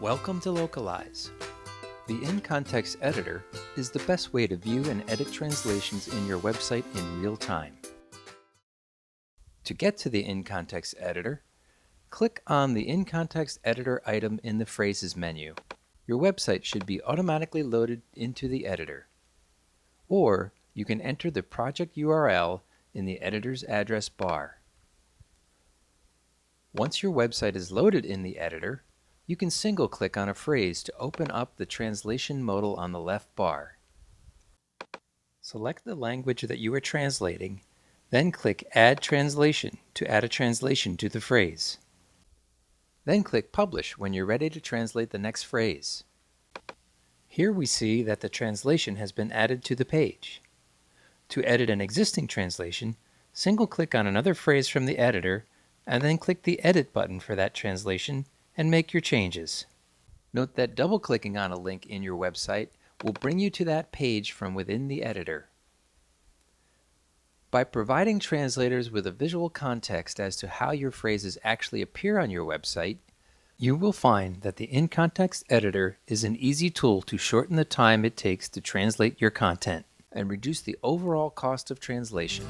Welcome to Localize. The in-context editor is the best way to view and edit translations in your website in real time. To get to the in-context editor, click on the in-context editor item in the Phrases menu. Your website should be automatically loaded into the editor. Or you can enter the project URL in the editor's address bar. Once your website is loaded in the editor, you can single-click on a phrase to open up the translation modal on the left bar. Select the language that you are translating, then click Add Translation to add a translation to the phrase. Then click Publish when you're ready to translate the next phrase. Here we see that the translation has been added to the page. To edit an existing translation, single-click on another phrase from the editor and then click the Edit button for that translation and make your changes. Note that double-clicking on a link in your website will bring you to that page from within the editor. By providing translators with a visual context as to how your phrases actually appear on your website, you will find that the in-context editor is an easy tool to shorten the time it takes to translate your content and reduce the overall cost of translation.